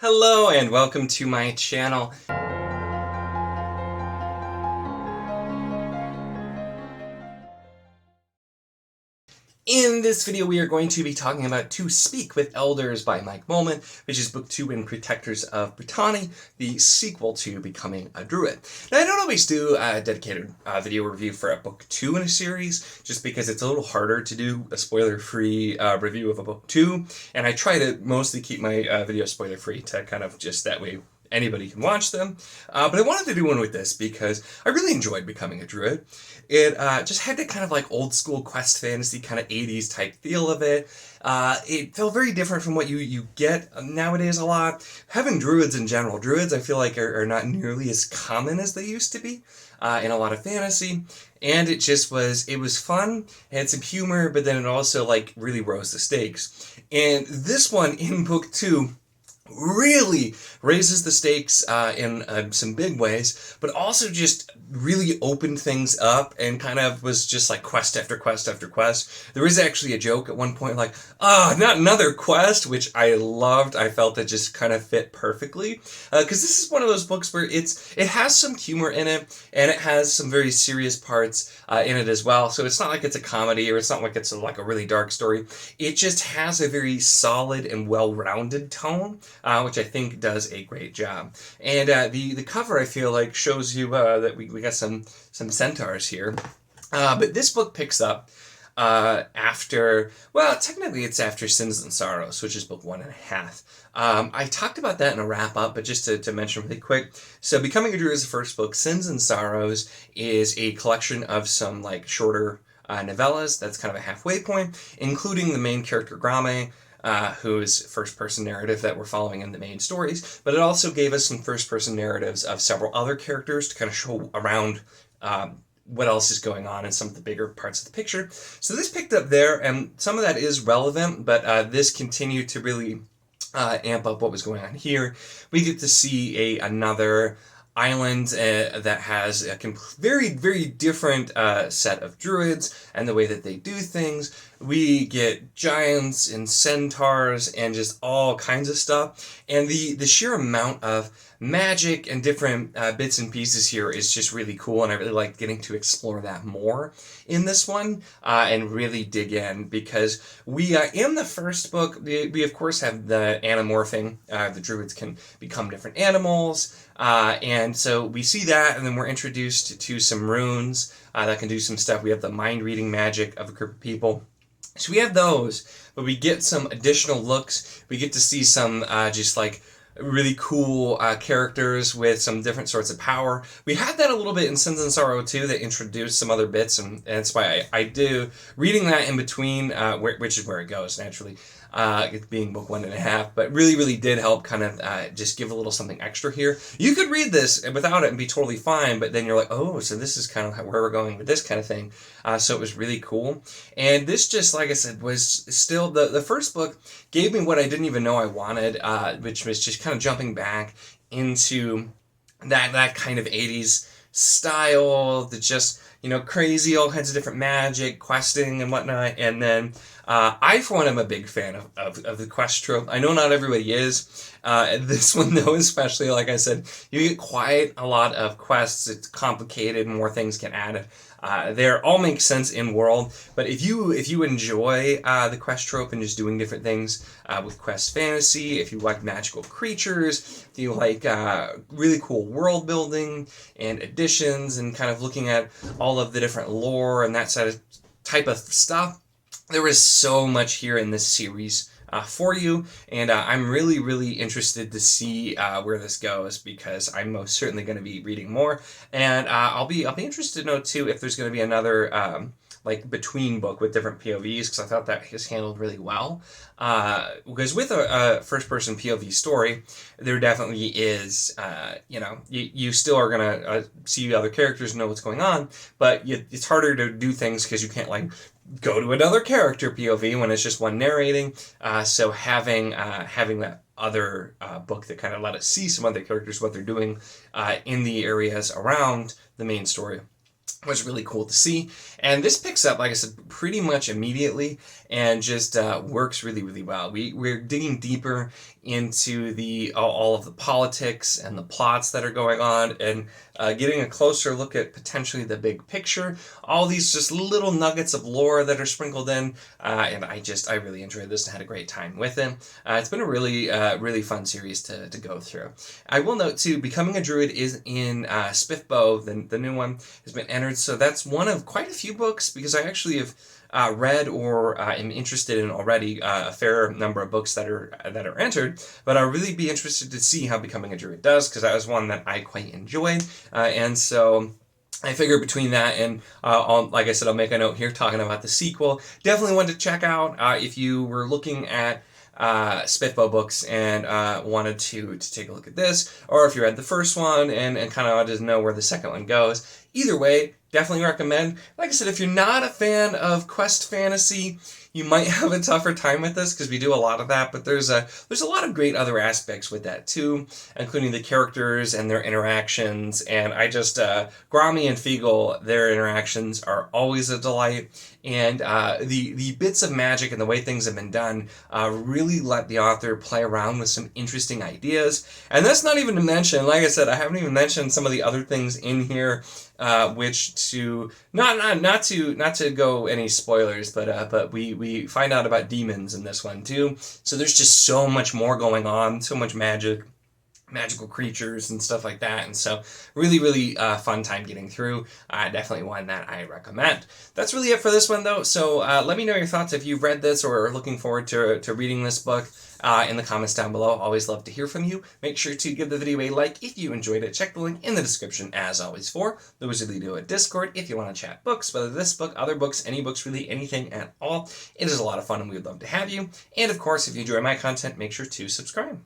Hello and welcome to my channel. In this video, we are going to be talking about To Speak with Elders by Mike Mollman, which is book 2 in Protectors of Brittany, the sequel to Becoming a Druid. Now, I don't always do a dedicated video review for a book 2 in a series, just because it's a little harder to do a spoiler-free review of a book 2, and I try to mostly keep my videos spoiler-free to kind of just that way anybody can watch them. But I wanted to do one with this because I really enjoyed Becoming a Druid. It just had that kind of like old school quest fantasy kind of 80s type feel of it. It felt very different from what you get nowadays a lot. Having druids in general, druids I feel like are not nearly as common as they used to be in a lot of fantasy. And it was fun, it had some humor, but then it also like really rose the stakes. And this one in book 2 really raises the stakes in some big ways, but also just really opened things up and kind of was just like quest after quest after quest. There was actually a joke at one point like, not another quest, which I loved. I felt it just kind of fit perfectly because this is one of those books where it has some humor in it and it has some very serious parts in it as well. So it's not like it's a comedy or it's not like it's like a really dark story. It just has a very solid and well-rounded tone, which I think does a great job. And the cover, I feel like, shows you that we got some centaurs here. But this book picks up after, well, technically it's after Sins and Sorrows, which is book 1.5. I talked about that in a wrap-up, but just to mention really quick. So Becoming a Druid is the first book. Sins and Sorrows is a collection of some like shorter novellas. That's kind of a halfway point, including the main character Grame, whose first-person narrative that we're following in the main stories, but it also gave us some first-person narratives of several other characters to kind of show around what else is going on in some of the bigger parts of the picture. So this picked up there, and some of that is relevant, but this continued to really amp up what was going on here. We get to see another island that has a very, very different set of druids and the way that they do things. We get giants and centaurs and just all kinds of stuff. And the sheer amount of magic and different bits and pieces here is just really cool, and I really like getting to explore that more in this one and really dig in, because we in the first book we of course have the anamorphing. The druids can become different animals, and so we see that, and then we're introduced to some runes that can do some stuff. We have the mind reading magic of a group of people. So we have those, but we get some additional looks. We get to see some just like really cool characters with some different sorts of power. We had that a little bit in Sins and Sorrow too, that introduced some other bits, and that's why I do reading that in between, which is where it goes naturally, it being book 1.5, but really did help kind of just give a little something extra here. You could read this without it and be totally fine, but then you're like, oh, so this is kind of where we're going with this kind of thing. So it was really cool. And this just, like I said, was still, the first book gave me what I didn't even know I wanted, which was just kind of jumping back into that kind of 80s style, that just, crazy, all kinds of different magic, questing and whatnot. And then I, for one, am a big fan of the quest trope. I know not everybody is. This one, though, especially, like I said, you get quite a lot of quests. It's complicated. More things get added. They all make sense in world, but if you enjoy the quest trope and just doing different things with quest fantasy, if you like magical creatures, if you like really cool world building and additions and kind of looking at all of the different lore and that type of stuff, there is so much here in this series for you, and I'm really interested to see where this goes, because I'm most certainly going to be reading more, and I'll be interested to know too if there's going to be another like between book with different POVs, because I thought that is handled really well. Because with a first-person POV story, there definitely is, you still are gonna see other characters and know what's going on, but it's harder to do things because you can't like go to another character POV when it's just one narrating. So having that other book that kind of let us see some other characters, what they're doing in the areas around the main story, was really cool to see. And this picks up, like I said, pretty much immediately and just works really, really well. We're digging deeper into all of the politics and the plots that are going on, and getting a closer look at potentially the big picture. All these just little nuggets of lore that are sprinkled in, and I really enjoyed this and had a great time with it. It's been a really fun series to go through. I will note too, Becoming a Druid is in Spiffbo, the new one, has been entered, so that's one of quite a few books, because I actually have read or am interested in already a fair number of books that are entered, but I'll really be interested to see how Becoming a Druid does, because that was one that I quite enjoyed, and so I figure between that and, like I said, I'll make a note here talking about the sequel. Definitely one to check out if you were looking at Spiffbo books and wanted to take a look at this, or if you read the first one and kind of wanted to know where the second one goes. Either way, definitely recommend. Like I said, if you're not a fan of quest fantasy, you might have a tougher time with this, because we do a lot of that, but there's a lot of great other aspects with that too, including the characters and their interactions, and I just, Grommy and Fiegel, their interactions are always a delight, and the bits of magic and the way things have been done really let the author play around with some interesting ideas. And that's not even to mention, like I said, I haven't even mentioned some of the other things in here, which to not to go any spoilers, but we find out about demons in this one too. So there's just so much more going on, so much magical creatures and stuff like that, and so really fun time getting through. Definitely one that I recommend. That's really it for this one though, so let me know your thoughts if you've read this or are looking forward to reading this book in the comments down below. Always love to hear from you. Make sure to give the video a like if you enjoyed it. Check the link in the description as always for the Wizardly Do It Discord if you want to chat books, whether this book, other books, any books, really anything at all. It is a lot of fun and we would love to have you. And of course, if you enjoy my content, make sure to subscribe.